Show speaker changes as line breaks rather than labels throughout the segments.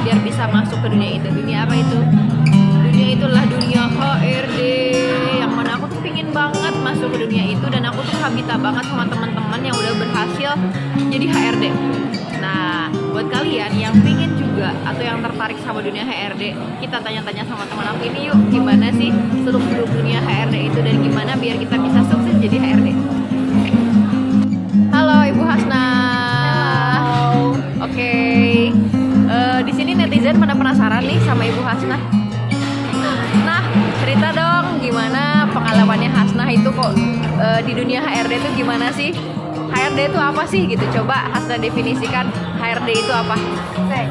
biar bisa masuk ke dunia itu. Dunia apa itu? Dunia itulah dunia HRD, yang mana aku tuh pingin banget masuk ke dunia itu, dan aku tuh habita banget sama teman-teman yang udah berhasil jadi HRD. Nah, buat kalian yang pingin juga atau yang tertarik sama dunia HRD, kita tanya-tanya sama teman aku ini yuk, gimana sih seluk-beluk dunia HRD itu dan gimana biar kita bisa sukses jadi HRD. Halo Ibu Hasna.
Halo.
Oke. Di sini netizen pada penasaran nih sama Ibu Hasna. Nah, cerita dong gimana pengalamannya Hasna itu kok di dunia HRD itu gimana sih? HRD itu apa sih gitu? Coba Hasna definisikan HRD itu apa?
Oke.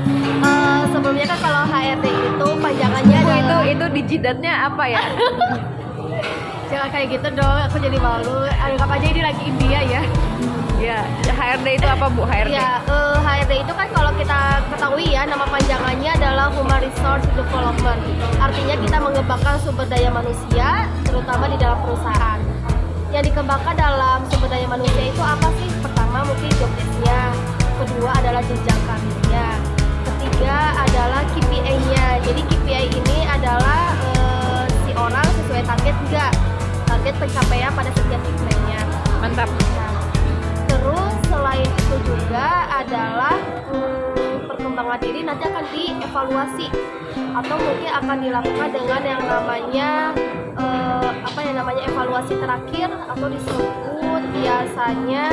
Sebelumnya kan kalau HRD itu panjangannya adalah
Itu di jidatnya apa ya?
jangan kayak gitu dong, aku jadi malu. Anggap aja ini lagi India ya.
Ya, HRD itu apa Bu? HRD?
Ya, HRD itu kan kalau kita ketahui ya, nama panjangannya adalah Human Resource Development. Artinya kita mengembangkan sumber daya manusia, terutama di dalam perusahaan. Yang dikembangkan dalam sumber daya manusia itu apa sih? Pertama mungkin job desk-nya, kedua adalah jenjang karirnya, ketiga adalah KPI-nya. Jadi KPI ini adalah si orang sesuai target enggak? Target pencapaian pada setiap eventnya.
Mantap.
Nah, terus selain itu juga adalah perkembangan diri nanti akan dievaluasi atau mungkin akan dilakukan dengan yang namanya evaluasi terakhir atau disebut biasanya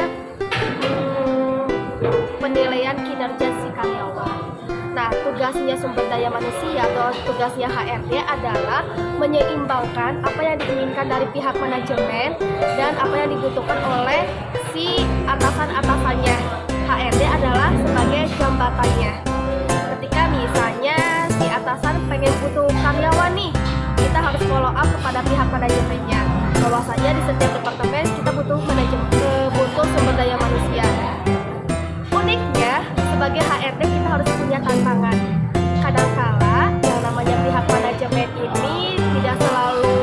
penilaian kinerja si karyawan. Nah, tugasnya sumber daya manusia atau tugasnya HRD adalah menyeimbangkan apa yang diinginkan dari pihak manajemen dan apa yang dibutuhkan oleh si atasan-atasannya. HRD adalah sebagai jembatannya. Ketika misalnya si atasan pengen butuh karyawan nih, kita harus follow up kepada pihak manajemennya. Bahwasanya di setiap departemen kita butuh sumber daya manusia. Uniknya sebagai HRD kita harus punya tantangan. Kadangkala yang namanya pihak manajemen ini tidak selalu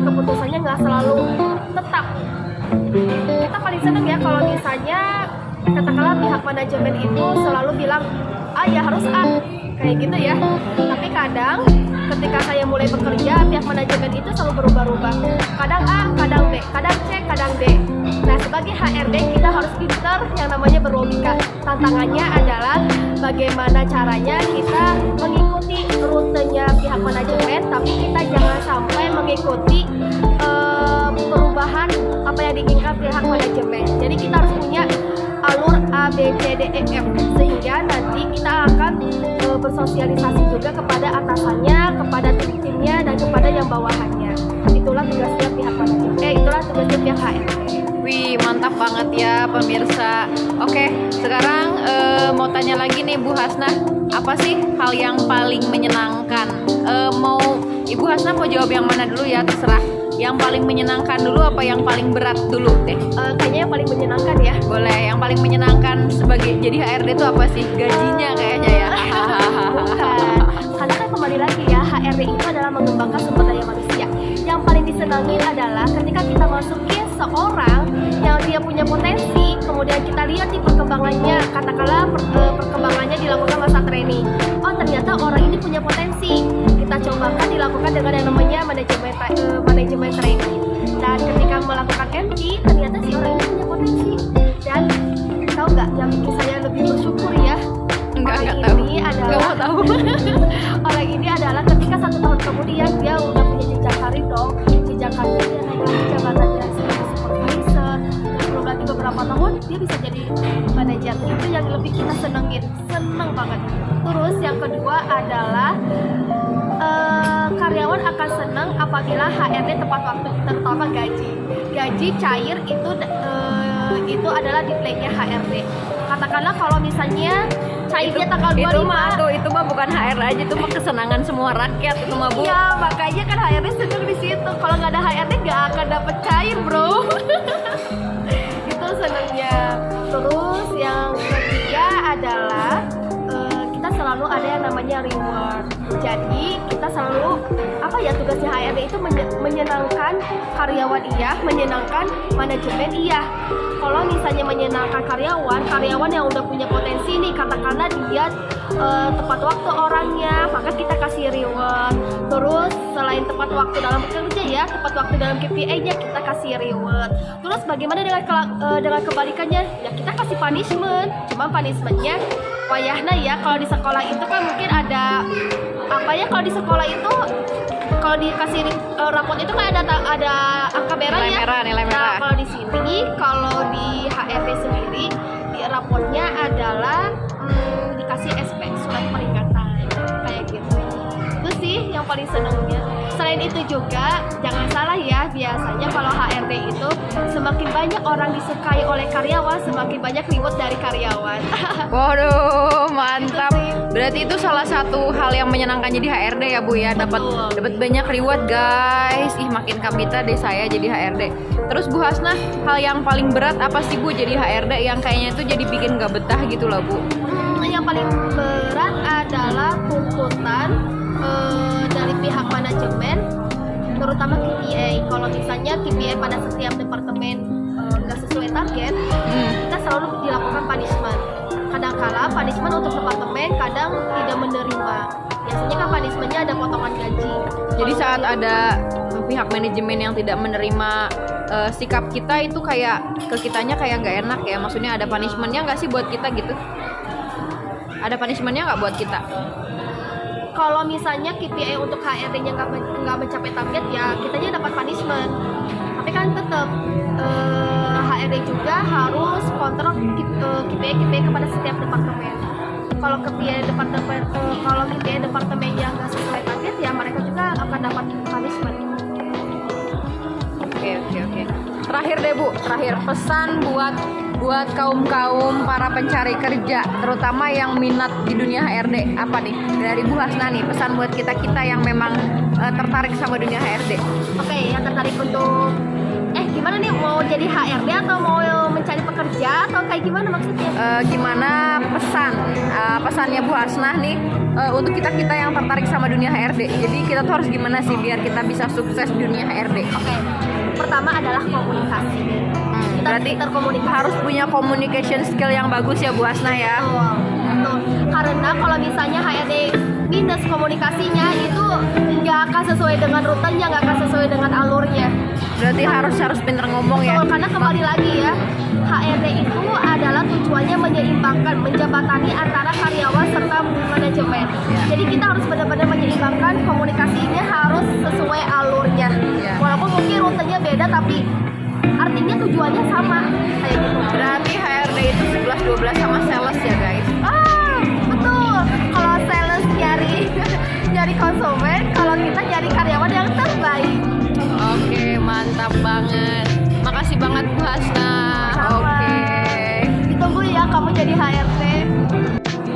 keputusannya nggak selalu tetap. Kita paling seneng ya kalau misalnya katakanlah pihak manajemen itu selalu bilang ya harus A kayak gitu ya. Tapi kadang ketika saya mulai bekerja, pihak manajemen itu selalu berubah-ubah. Kadang A, kadang B, kadang C, kadang D. Nah, sebagai HRD kita harus pintar yang namanya berlogika. Tantangannya adalah bagaimana caranya kita mengikuti rutenya pihak manajemen, tapi kita jangan sampai mengikuti perubahan apa yang diinginkan pihak manajemen. Jadi kita harus punya alur A, B, C, D, E, F, sehingga nanti kita akan bersosialisasi juga kepada atasannya, kepada tim-timnya, dan kepada yang bawahannya. Itulah tugasnya pihak manajemen. Itulah tugasnya pihak HRD.
Wih, mantap banget ya pemirsa. Oke, sekarang mau tanya lagi nih Bu Hasna, apa sih hal yang paling menyenangkan? Ibu Hasna mau jawab yang mana dulu ya, terserah. Yang paling menyenangkan dulu apa yang paling berat dulu deh?
Kayaknya yang paling menyenangkan ya.
Boleh, yang paling menyenangkan sebagai jadi HRD itu apa sih? Gajinya kayaknya ya.
Bukan. Karena kan kembali lagi ya, HRD itu adalah mengembangkan sumber daya manusia. Yang paling disenangi adalah ketika kita masukin seorang yang dia punya potensi, kemudian kita lihat di perkembangannya, katakanlah perkembangannya dilakukan masa training. Oh, ternyata orang ini punya potensi. Kita cobakan dilakukan dengan yang namanya manajemen training. Dan ketika melakukan MT, ternyata si orang ini punya potensi. Dan tahu nggak yang bikin saya lebih bersyukur ya?
Enggak tahu. Enggak mau tahu.
Orang ini adalah ketika 1 tahun kemudian dia udah punya jenjang karir dong. Jenjang karir dia naik lagi jabatannya sebagai supervisor. Dan belum lagi beberapa tahun dia bisa jadi manajer. Itu yang lebih kita seneng banget. Terus yang kedua adalah karyawan akan senang apabila HRD tepat waktu, terutama gaji. Gaji cair itu adalah di plan-nya HRD. Katakanlah kalau misalnya cairnya tanggal 25.
Itu mah bukan HRD aja, itu mah kesenangan semua rakyat itu mah Bu.
Iya, makanya kan HRD senang di situ. Kalau nggak ada HRD nggak akan dapet cair, bro. Itu senangnya. Terus yang ketiga adalah kita selalu selalu ada yang namanya reward. Jadi kita selalu tugasnya HRD itu menyenangkan karyawan iya, menyenangkan manajemen iya. Kalau misalnya menyenangkan karyawan yang udah punya potensi nih, katakanlah dia tepat waktu orangnya, maka kita kasih reward. Terus selain tepat waktu dalam bekerja ya, tepat waktu dalam KPI-nya kita kasih reward. Terus bagaimana dengan kebalikannya? Ya kita kasih punishment. Cuma punishmentnya wayahna ya, kalau di sekolah itu kan mungkin ada kalau di sekolah itu kalau dikasih rapot itu kan ada angka merah ya.
Nilai merah.
Nah, kalau di sini, kalau di HRD sendiri, di rapotnya adalah dikasih SP, surat peringatan, kayak gitu. Itu sih yang paling senangnya. Selain itu juga, jangan salah ya, biasanya kalau HRD itu semakin banyak orang disukai oleh karyawan, semakin banyak reward dari karyawan.
Waduh, mantap. Berarti itu salah satu hal yang menyenangkan jadi HRD ya Bu ya, dapat banyak reward guys. Makin kabita deh saya jadi HRD. Terus Bu Hasnah, hal yang paling berat apa sih Bu jadi HRD yang kayaknya itu jadi bikin gak betah gitu loh Bu?
Yang paling berat adalah tuntutan dari pihak manajemen, terutama KPI. Kalau misalnya KPI pada setiap departemen nggak sesuai target, kita selalu dilakukan punishment. Kadang-kala punishment untuk departemen kadang tidak menerima. Biasanya kan punishmentnya ada potongan gaji.
Jadi saat ada pihak manajemen yang tidak menerima sikap kita itu kayak ke kitanya kayak nggak enak ya. Maksudnya ada punishmentnya nggak sih buat kita gitu? Ada punishmentnya nggak buat kita?
Kalau misalnya KPI untuk HRD-nya nggak mencapai target ya kitanya dapat punishment. Tapi kan tetap HRD juga harus kontrol KPI kepada setiap departemen. Kalau KPI departemen yang nggak sesuai target ya mereka juga akan dapat punishment.
Oke. Terakhir deh Bu, pesan buat kaum para pencari kerja, terutama yang minat di dunia HRD, apa nih dari Bu Hasnah nih pesan buat kita yang memang tertarik sama dunia HRD?
Oke, yang tertarik untuk gimana nih, mau jadi HRD atau mau mencari pekerja atau kayak gimana maksudnya?
Gimana pesannya Bu Hasnah nih untuk kita yang tertarik sama dunia HRD? Jadi kita tuh harus gimana sih biar kita bisa sukses di dunia HRD?
Oke, pertama adalah komunikasi.
Berarti harus punya communication skill yang bagus ya Bu Hasnah ya.
Betul. Karena kalau misalnya HRD minus komunikasinya itu nggak akan sesuai dengan rutenya, nggak akan sesuai dengan alurnya.
Berarti harus pinter ngomong ya.
Karena kembali lagi ya, HRD itu adalah tujuannya menyeimbangkan, menjembatani antara karyawan serta manajemen. Jadi kita harus benar-benar menyeimbangkan, komunikasinya harus sesuai alurnya. Walaupun mungkin rutenya beda tapi artinya tujuannya sama kayak gitu.
Berarti HRD itu 11-12 sama sales ya guys.
Betul. Kalau sales nyari konsumen, kalau kita nyari karyawan yang terbaik.
Oke, mantap banget. Makasih banget Bu Hasnah. Oke.
Ditunggu ya kamu jadi HRD.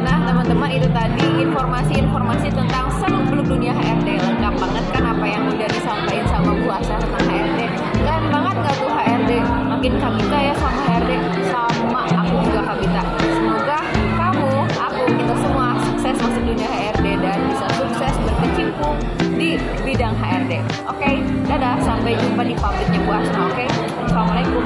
Nah teman-teman, itu tadi informasi tentang seluk-beluk dunia HRD. Lengkap banget kan apa yang udah disampaikan sama Bu Hasnah tentang HRD. Keren banget gak tuh HRD? Makin kabita ya sama HRD. Sama aku juga kabita. Semoga kamu, kita semua sukses masuk dunia HRD dan bisa sukses berkecimpung di bidang HRD. Oke, dadah, sampai jumpa di publiknya Bu Hasnah. Oke, assalamualaikum.